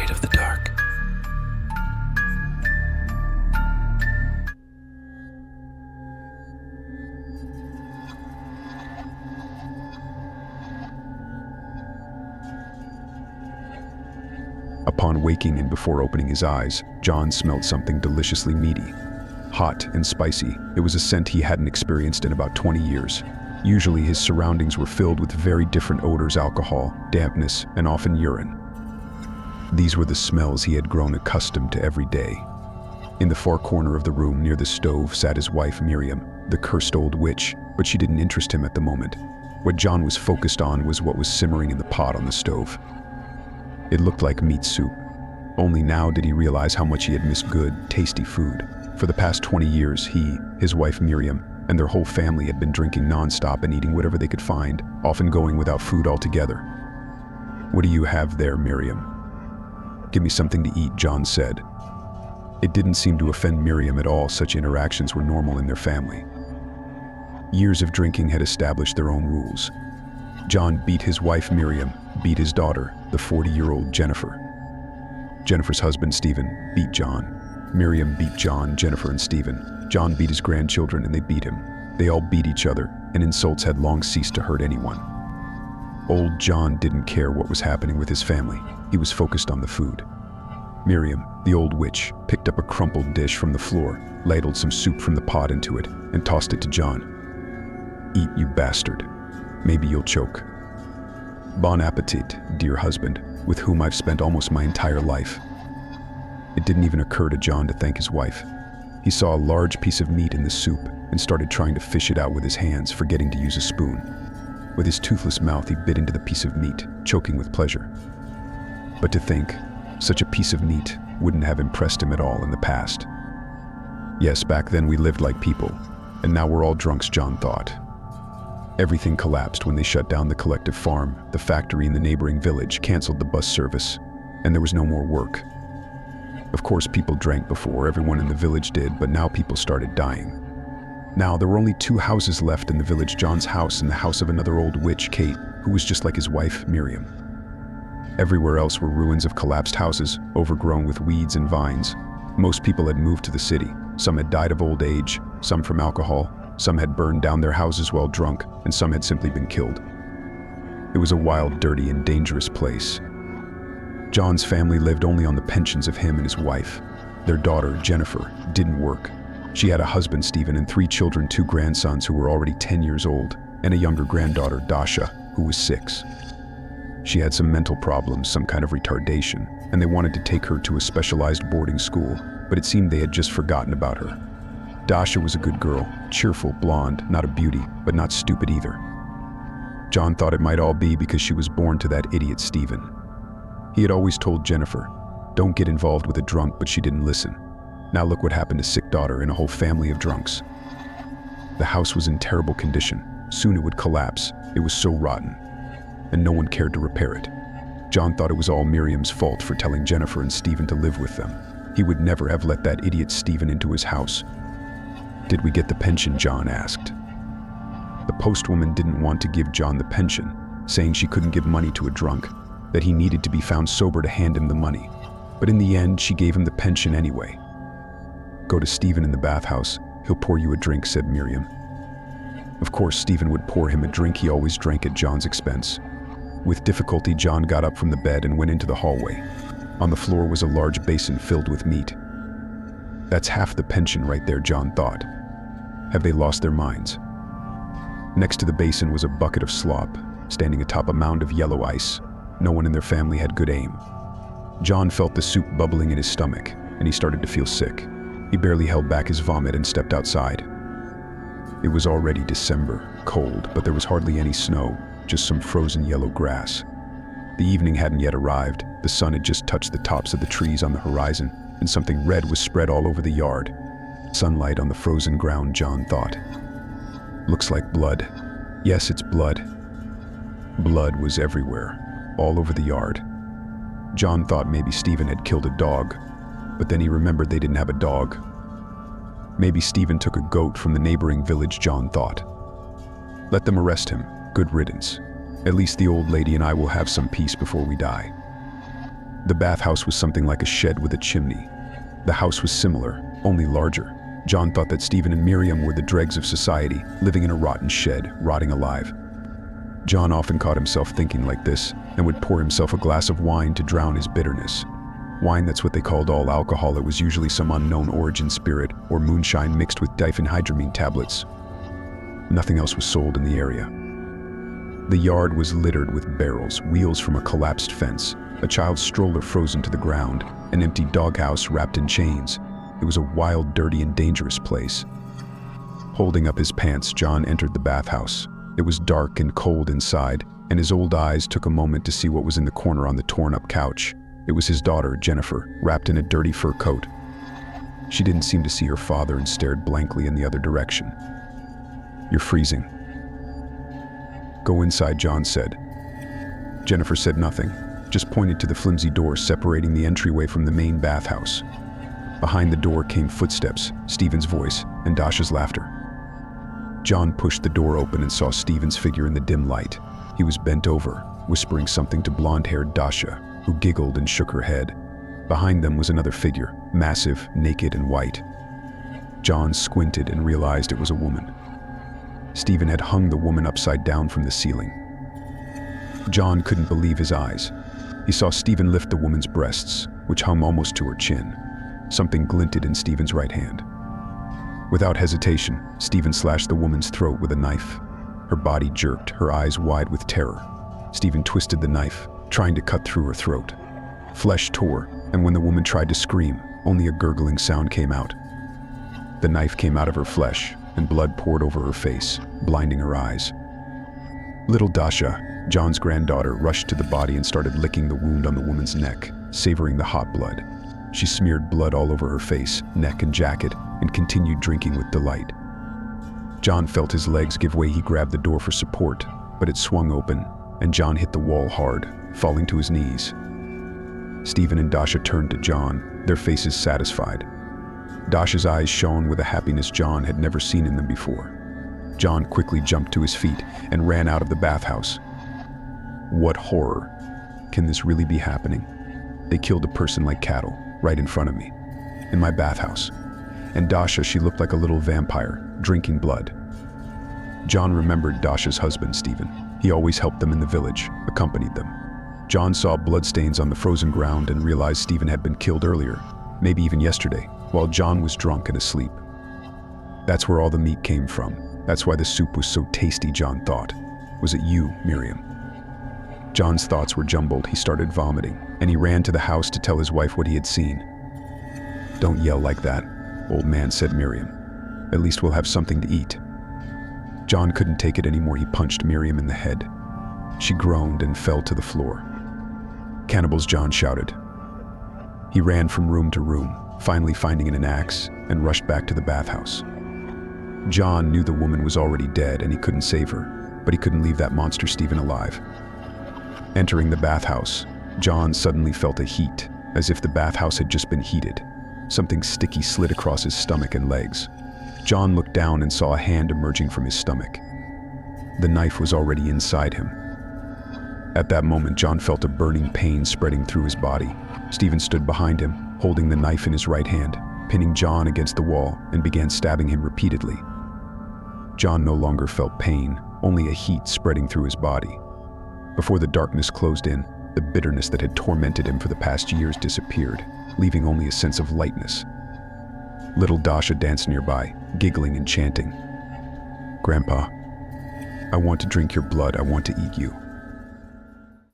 afraid of the dark. Upon waking and before opening his eyes, John smelled something deliciously meaty. Hot and spicy, it was a scent he hadn't experienced in about 20 years. Usually his surroundings were filled with very different odors: alcohol, dampness, and often urine. These were the smells he had grown accustomed to every day. In the far corner of the room near the stove sat his wife Miriam, the cursed old witch, but she didn't interest him at the moment. What John was focused on was what was simmering in the pot on the stove. It looked like meat soup. Only now did he realize how much he had missed good, tasty food. For the past 20 years, he, his wife Miriam, and their whole family had been drinking non-stop and eating whatever they could find, often going without food altogether. "What do you have there, Miriam?" "Give me something to eat," John said. It didn't seem to offend Miriam at all. Such interactions were normal in their family. Years of drinking had established their own rules. John beat his wife Miriam, beat his daughter, the 40-year-old Jennifer. Jennifer's husband Stephen beat John. Miriam beat John, Jennifer, and Stephen. John beat his grandchildren and they beat him. They all beat each other, and insults had long ceased to hurt anyone. Old John didn't care what was happening with his family. He was focused on the food. Miriam, the old witch, picked up a crumpled dish from the floor, ladled some soup from the pot into it, and tossed it to John. "Eat, you bastard. Maybe you'll choke." "Bon appetit, dear husband, with whom I've spent almost my entire life." It didn't even occur to John to thank his wife. He saw a large piece of meat in the soup and started trying to fish it out with his hands, forgetting to use a spoon. With his toothless mouth, he bit into the piece of meat, choking with pleasure. But to think, such a piece of meat wouldn't have impressed him at all in the past. Yes, back then we lived like people, and now we're all drunks, John thought. Everything collapsed when they shut down the collective farm, the factory in the neighboring village, canceled the bus service, and there was no more work. Of course, people drank before, everyone in the village did, but now people started dying. Now there were only 2 houses left in the village: John's house and the house of another old witch, Kate, who was just like his wife, Miriam. Everywhere else were ruins of collapsed houses, overgrown with weeds and vines. Most people had moved to the city. Some had died of old age, some from alcohol, some had burned down their houses while drunk, and some had simply been killed. It was a wild, dirty, and dangerous place. John's family lived only on the pensions of him and his wife. Their daughter, Jennifer, didn't work. She had a husband, Stephen, and 3 children, 2 grandsons who were already 10 years old, and a younger granddaughter, Dasha, who was 6. She had some mental problems, some kind of retardation, and they wanted to take her to a specialized boarding school, but it seemed they had just forgotten about her. Dasha was a good girl, cheerful, blonde, not a beauty, but not stupid either. John thought it might all be because she was born to that idiot Stephen. He had always told Jennifer, "Don't get involved with a drunk," but she didn't listen. Now look what happened to sick daughter and a whole family of drunks. The house was in terrible condition. Soon it would collapse. It was so rotten, and no one cared to repair it. John thought it was all Miriam's fault for telling Jennifer and Stephen to live with them. He would never have let that idiot Stephen into his house. "Did we get the pension?" John asked. The postwoman didn't want to give John the pension, saying she couldn't give money to a drunk, that he needed to be found sober to hand him the money. But in the end, she gave him the pension anyway. "Go to Stephen in the bathhouse. He'll pour you a drink," said Miriam. Of course, Stephen would pour him a drink. He always drank at John's expense. With difficulty, John got up from the bed and went into the hallway. On the floor was a large basin filled with meat. That's half the pension right there, John thought. Have they lost their minds? Next to the basin was a bucket of slop, standing atop a mound of yellow ice. No one in their family had good aim. John felt the soup bubbling in his stomach, and he started to feel sick. He barely held back his vomit and stepped outside. It was already December, cold, but there was hardly any snow, just some frozen yellow grass. The evening hadn't yet arrived. The sun had just touched the tops of the trees on the horizon, and something red was spread all over the yard. Sunlight on the frozen ground, John thought. Looks like blood. Yes, it's blood. Blood was everywhere, all over the yard. John thought maybe Stephen had killed a dog, but then he remembered they didn't have a dog. Maybe Stephen took a goat from the neighboring village, John thought. Let them arrest him. Good riddance. At least the old lady and I will have some peace before we die. The bathhouse was something like a shed with a chimney. The house was similar, only larger. John thought that Stephen and Miriam were the dregs of society, living in a rotten shed, rotting alive. John often caught himself thinking like this and would pour himself a glass of wine to drown his bitterness. Wine, that's what they called all alcohol. It was usually some unknown origin spirit or moonshine mixed with diphenhydramine tablets. Nothing else was sold in the area. The yard was littered with barrels, wheels from a collapsed fence, a child's stroller frozen to the ground, an empty doghouse wrapped in chains. It was a wild, dirty, and dangerous place. Holding up his pants, John entered the bathhouse. It was dark and cold inside, and his old eyes took a moment to see what was in the corner on the torn-up couch. It was his daughter, Jennifer, wrapped in a dirty fur coat. She didn't seem to see her father and stared blankly in the other direction. "You're freezing." "Go inside," John said. Jennifer said nothing, just pointed to the flimsy door separating the entryway from the main bathhouse. Behind the door came footsteps, Stephen's voice, and Dasha's laughter. John pushed the door open and saw Stephen's figure in the dim light. He was bent over, whispering something to blonde-haired Dasha, who giggled and shook her head. Behind them was another figure, massive, naked, and white. John squinted and realized it was a woman. Stephen had hung the woman upside down from the ceiling. John couldn't believe his eyes. He saw Stephen lift the woman's breasts, which hung almost to her chin. Something glinted in Stephen's right hand. Without hesitation, Stephen slashed the woman's throat with a knife. Her body jerked, her eyes wide with terror. Stephen twisted the knife, trying to cut through her throat. Flesh tore, and when the woman tried to scream, only a gurgling sound came out. The knife came out of her flesh, and blood poured over her face, blinding her eyes. Little Dasha, John's granddaughter, rushed to the body and started licking the wound on the woman's neck, savoring the hot blood. She smeared blood all over her face, neck, and jacket, and continued drinking with delight. John felt his legs give way. He grabbed the door for support, but it swung open, and John hit the wall hard, falling to his knees. Stephen and Dasha turned to John, their faces satisfied. Dasha's eyes shone with a happiness John had never seen in them before. John quickly jumped to his feet and ran out of the bathhouse. What horror! Can this really be happening? They killed a person like cattle, right in front of me, in my bathhouse. And Dasha, she looked like a little vampire, drinking blood. John remembered Dasha's husband, Stephen. He always helped them in the village, accompanied them. John saw bloodstains on the frozen ground and realized Stephen had been killed earlier, maybe even yesterday, while John was drunk and asleep. That's where all the meat came from. That's why the soup was so tasty, John thought. Was it you, Miriam? John's thoughts were jumbled. He started vomiting, and he ran to the house to tell his wife what he had seen. "Don't yell like that," old man said Miriam. "At least we'll have something to eat." John couldn't take it anymore. He punched Miriam in the head. She groaned and fell to the floor. "Cannibals," John shouted. He ran from room to room, finally finding an axe, and rushed back to the bathhouse. John knew the woman was already dead and he couldn't save her, but he couldn't leave that monster Stephen alive. Entering the bathhouse, John suddenly felt a heat, as if the bathhouse had just been heated. Something sticky slid across his stomach and legs. John looked down and saw a hand emerging from his stomach. The knife was already inside him. At that moment, John felt a burning pain spreading through his body. Stephen stood behind him, holding the knife in his right hand, pinning John against the wall, and began stabbing him repeatedly. John no longer felt pain, only a heat spreading through his body. Before the darkness closed in, the bitterness that had tormented him for the past years disappeared, leaving only a sense of lightness. Little Dasha danced nearby, giggling and chanting. "Grandpa, I want to drink your blood. I want to eat you."